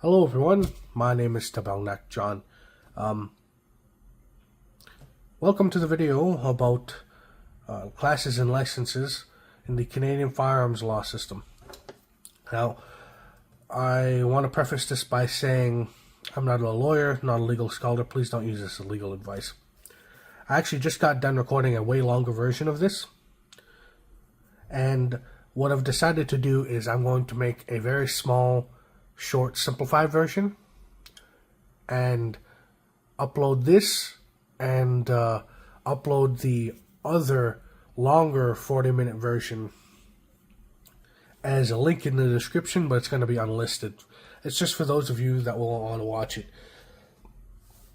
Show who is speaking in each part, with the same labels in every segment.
Speaker 1: Hello everyone, my name is Tabelnak John. Welcome to the video about classes and licenses in the Canadian Firearms Law System. Now, I want to preface this by saying I'm not a lawyer, not a legal scholar. Please don't use this as legal advice. I actually just got done recording a way longer version of this. And what I've decided to do is I'm going to make a very small, short, simplified version and upload this and upload the other longer 40-minute version as a link in the description, but it's going to be unlisted. It's just for those of you that will want to watch it.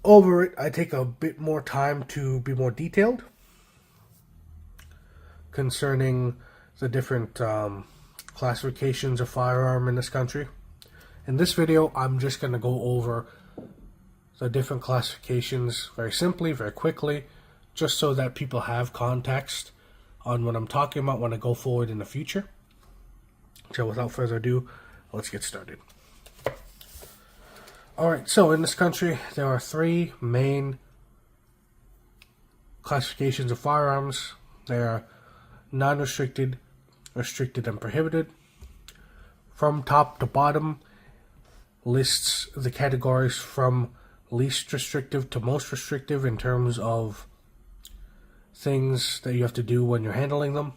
Speaker 1: Over it, I take a bit more time to be more detailed concerning the different classifications of firearm in this country. In this video, I'm just going to go over the different classifications very simply, very quickly, just so that people have context on what I'm talking about when I go forward in the future. So without further ado, let's get started. Alright, so in this country, there are three main classifications of firearms. They are non-restricted, restricted, and prohibited. From top to bottom lists the categories from least restrictive to most restrictive in terms of things that you have to do when you're handling them.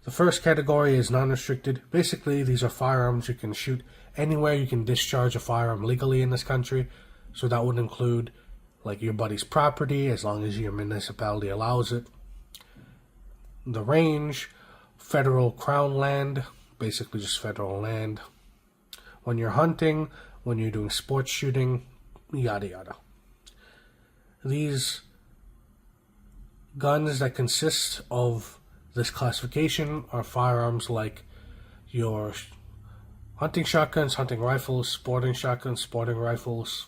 Speaker 1: The first category is non-restricted. Basically, these are firearms you can shoot anywhere. You can discharge a firearm legally in this country. So that would include like your buddy's property, as long as your municipality allows it. The range, federal crown land, basically just federal land. When you're hunting, when you're doing sports shooting, yada yada. These guns that consist of this classification are firearms like your hunting shotguns, hunting rifles, sporting shotguns, sporting rifles.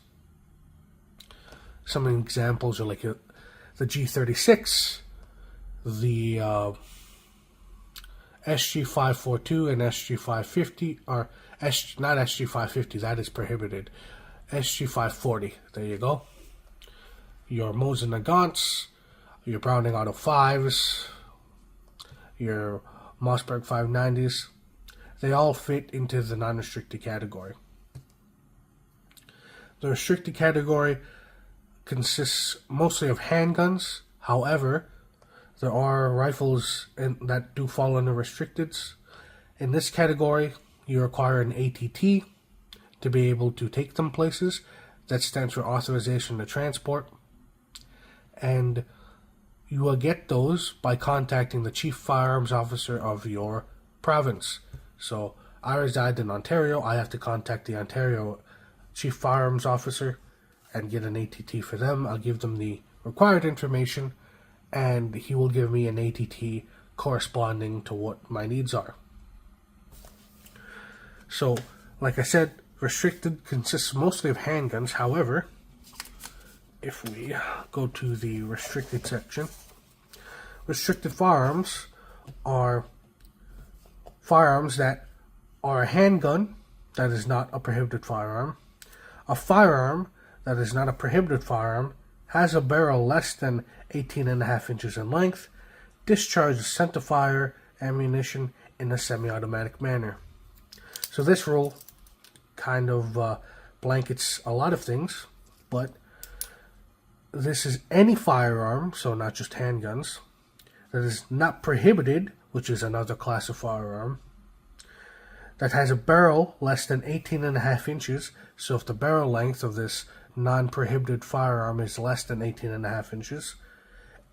Speaker 1: Some examples are like the G36, the SG542 and SG550, or not SG550, that is prohibited. SG540, there you go. Your Mosin Nagants, your Browning Auto 5s, your Mossberg 590s, they all fit into the non-restricted category. The restricted category consists mostly of handguns. However, there are rifles that do fall under restricteds. In this category, you require an ATT to be able to take them places. That stands for authorization to transport. And you will get those by contacting the Chief Firearms Officer of your province. So I reside in Ontario. I have to contact the Ontario Chief Firearms Officer and get an ATT for them. I'll give them the required information, and he will give me an ATT corresponding to what my needs are. So, like I said, restricted consists mostly of handguns. However, if we go to the restricted section, restricted firearms are firearms that are a handgun that is not a prohibited firearm. A firearm that is not a prohibited firearm has a barrel less than 18.5 inches in length, discharges centerfire ammunition in a semi-automatic manner. So this rule kind of blankets a lot of things, but this is any firearm, so not just handguns, that is not prohibited, which is another class of firearm, that has a barrel less than 18.5 inches. So if the barrel length of this non-prohibited firearm is less than 18.5 inches,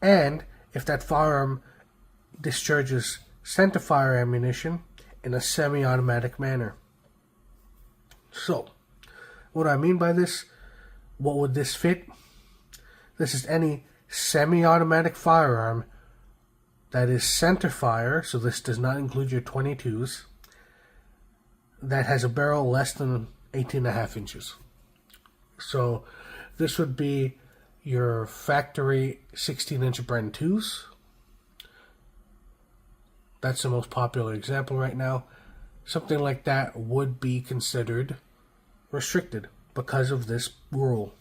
Speaker 1: and if that firearm discharges centerfire ammunition in a semi-automatic manner. So, what do I mean by this? What would this fit? This is any semi-automatic firearm that is centerfire, so this does not include your 22s, that has a barrel less than 18.5 inches. So this would be your factory 16-inch Bren 2s. That's the most popular example right now. something like that would be considered restricted because of this rule.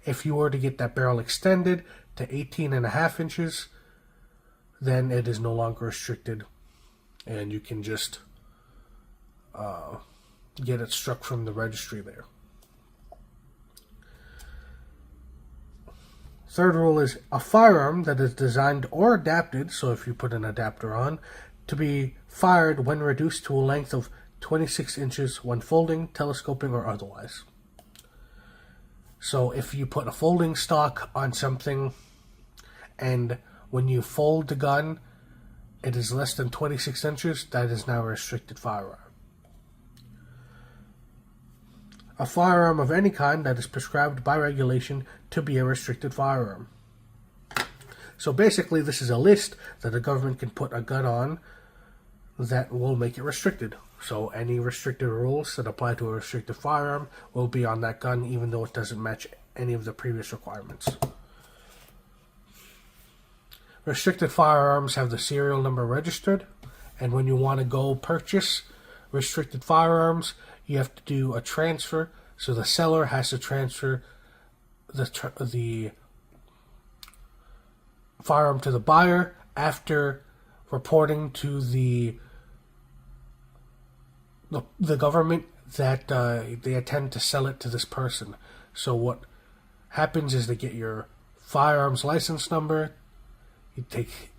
Speaker 1: If you were to get that barrel extended to 18.5 inches, then it is no longer restricted, and you can just get it struck from the registry there. Third rule is a firearm that is designed or adapted, so if you put an adapter on, to be fired when reduced to a length of 26 inches when folding, telescoping, or otherwise. So if you put a folding stock on something and when you fold the gun it is less than 26 inches, that is now a restricted firearm. A firearm of any kind that is prescribed by regulation to be a restricted firearm. So basically this is a list that the government can put a gun on that will make it restricted. So any restricted rules that apply to a restricted firearm will be on that gun even though it doesn't match any of the previous requirements. Restricted firearms have the serial number registered, and when you want to go purchase restricted firearms, you have to do a transfer. So the seller has to transfer the firearm to the buyer after reporting to the government that they intend to sell it to this person. So what happens is they get your firearms license number.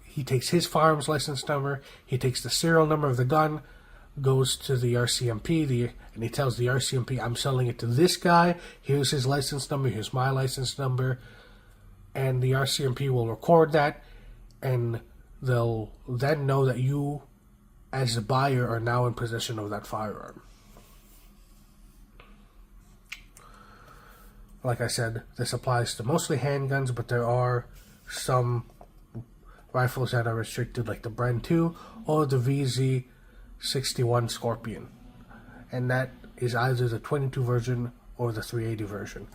Speaker 1: He takes his firearms license number. He takes the serial number of the gun, goes to the RCMP, and he tells the RCMP, I'm selling it to this guy. Here's his license number. Here's my license number. And the RCMP will record that, and they'll then know that you, as the buyer, are now in possession of that firearm. Like I said, this applies to mostly handguns, but there are some rifles that are restricted, like the Bren 2 or the VZ61 Scorpion. And that is either the 22 version or the 380 version.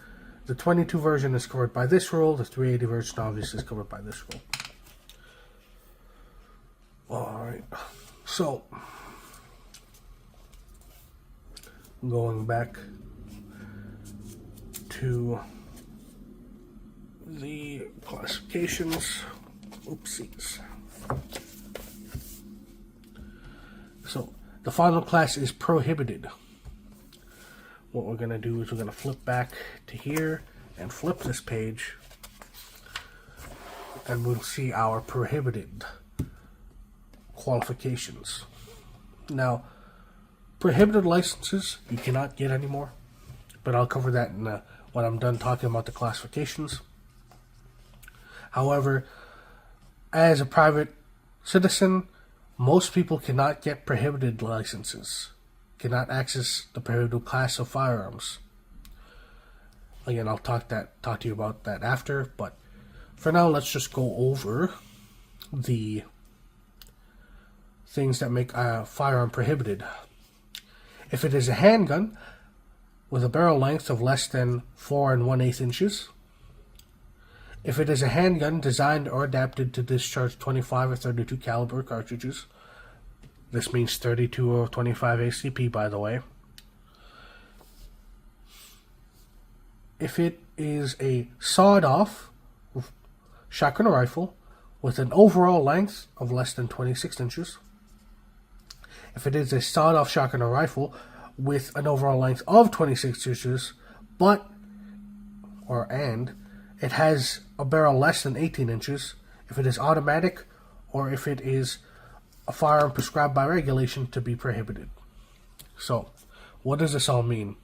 Speaker 1: The 22 version is covered by this rule, the 380 version obviously is covered by this rule. Alright, so going back to the classifications. Oopsies. So the final class is prohibited. What we're going to do is we're going to flip back to here and flip this page, and we'll see our prohibited qualifications. Now, prohibited licenses you cannot get anymore, but I'll cover that in when I'm done talking about the classifications. However, as a private citizen, most people cannot get prohibited licenses, cannot access the prohibited class of firearms. Again, I'll talk to you about that after, but for now, let's just go over the things that make a firearm prohibited. If it is a handgun with a barrel length of less than 4 1/8 inches, if it is a handgun designed or adapted to discharge 25 or 32 caliber cartridges, this means 32 or 25 ACP, by the way. If it is a sawed-off shotgun rifle with an overall length of less than 26 inches. If it is a sawed-off shotgun rifle with an overall length of 26 inches, and it has a barrel less than 18 inches, if it is automatic, or if it is a firearm prescribed by regulation to be prohibited. So, what does this all mean?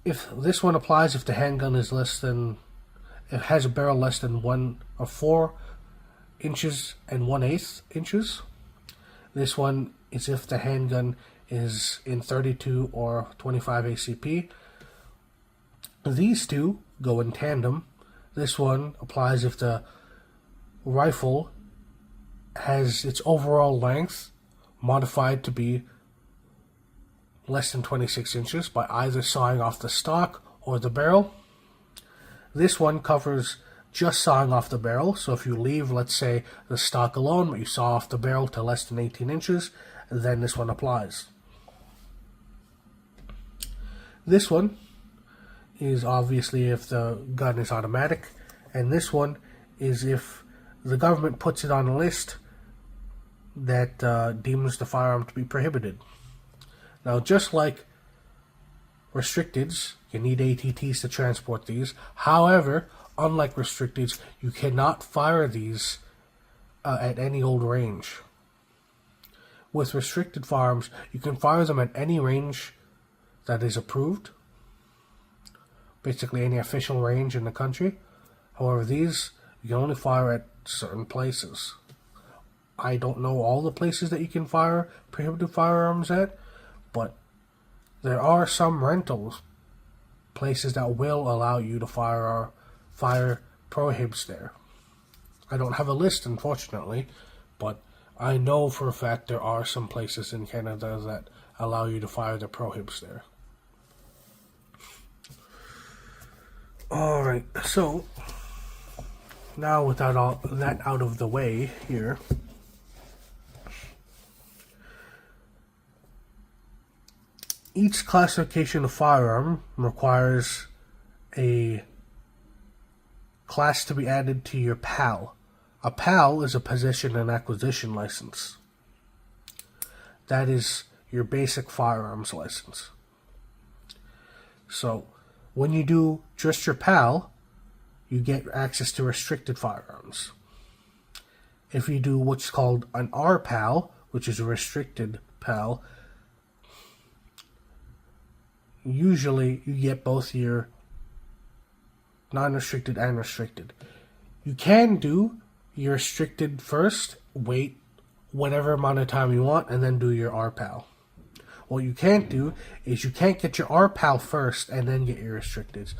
Speaker 1: If this one applies if the handgun is it has a barrel less than 4 inches and 1/8 inches. This one is if the handgun is in 32 or 25 ACP. These two go in tandem. This one applies if the rifle has its overall length modified to be less than 26 inches by either sawing off the stock or the barrel. This one covers just sawing off the barrel. So if you leave, let's say, the stock alone, but you saw off the barrel to less than 18 inches, then this one applies. This one is obviously if the gun is automatic, and this one is if the government puts it on a list that deems the firearm to be prohibited. Now, just like restricteds, you need ATTs to transport these. However, unlike restricteds, you cannot fire these at any old range. With restricted firearms, you can fire them at any range that is approved, basically any official range in the country. However, these you can only fire at certain places. I don't know all the places that you can fire prohibited firearms at, but there are some rentals places that will allow you to fire prohibs there. I don't have a list, unfortunately, but I know for a fact there are some places in Canada that allow you to fire the prohibs there. Alright, so now with that out of the way here, each classification of firearm requires a class to be added to your PAL. A PAL is a possession and acquisition license. That is your basic firearms license. So, when you do just your PAL, you get access to restricted firearms. If you do what's called an RPAL, which is a restricted PAL, usually you get both your non-restricted and restricted. You can do your restricted first, wait whatever amount of time you want, and then do your RPAL. What you can't do is you can't get your RPAL first and then get your restricteds.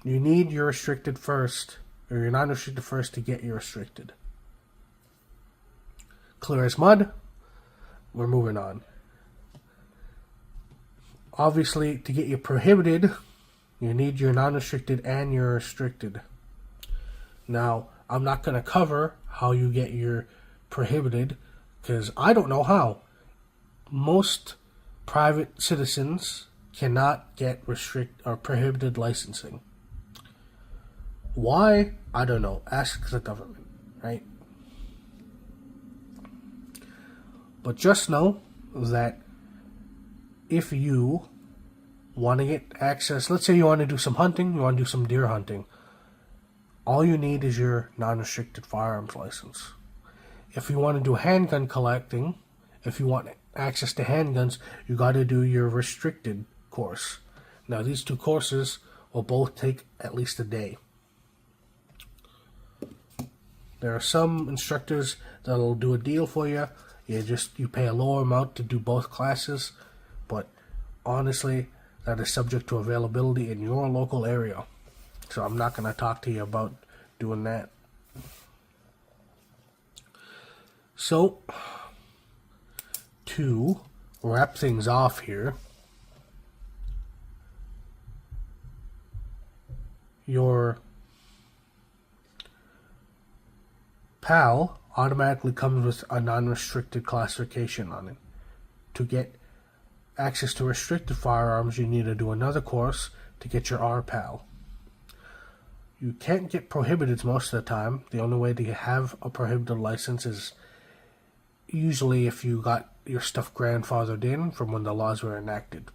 Speaker 1: You need your restricted first, or your non-restricted first, to get your restricted. Clear as mud. We're moving on. Obviously, to get your prohibited, you need your non-restricted and your restricted. Now, I'm not going to cover how you get your prohibited, because I don't know how. Most private citizens cannot get prohibited licensing. Why? I don't know. Ask the government, right? But just know that if you want to get access, let's say you want to do some hunting, you want to do some deer hunting, all you need is your non-restricted firearms license. If you want to do handgun collecting, if you want access to handguns, you got to do your restricted course. Now, these two courses will both take at least a day. There are some instructors that'll do a deal for you. You pay a lower amount to do both classes, but honestly, that is subject to availability in your local area. So I'm not going to talk to you about doing that. So, to wrap things off here, your PAL automatically comes with a non-restricted classification on it. To get access to restricted firearms, you need to do another course to get your RPAL. You can't get prohibited most of the time. The only way to have a prohibited license is usually if you got your stuff grandfathered in from when the laws were enacted.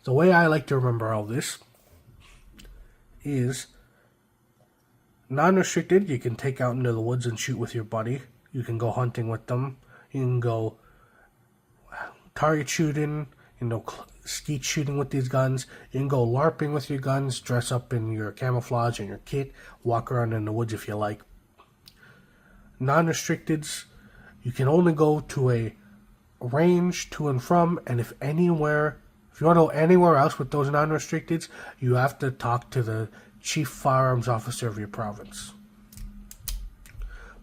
Speaker 1: The way I like to remember all this is non-restricted, you can take out into the woods and shoot with your buddy. You can go hunting with them. You can go target shooting, skeet shooting with these guns. You can go LARPing with your guns, dress up in your camouflage and your kit, walk around in the woods if you like. Non-restricteds, you can only go to a range to and from, and if you want to go anywhere else with those non-restricteds, you have to talk to the Chief Firearms Officer of your province.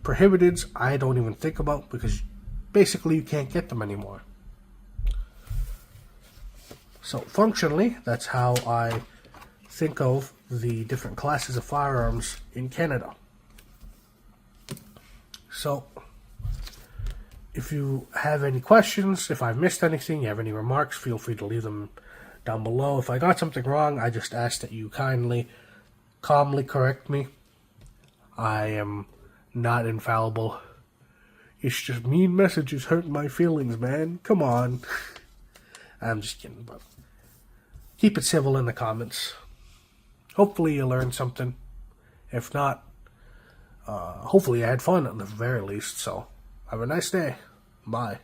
Speaker 1: Prohibiteds, I don't even think about, because basically you can't get them anymore. So functionally, that's how I think of the different classes of firearms in Canada. So, if you have any questions, if I missed anything, you have any remarks, feel free to leave them down below. If I got something wrong, I just ask that you calmly correct me. I am not infallible. It's just mean messages hurt my feelings, man. Come on. I'm just kidding, but keep it civil in the comments. Hopefully you learned something. If not, hopefully you had fun at the very least. So, have a nice day. Bye.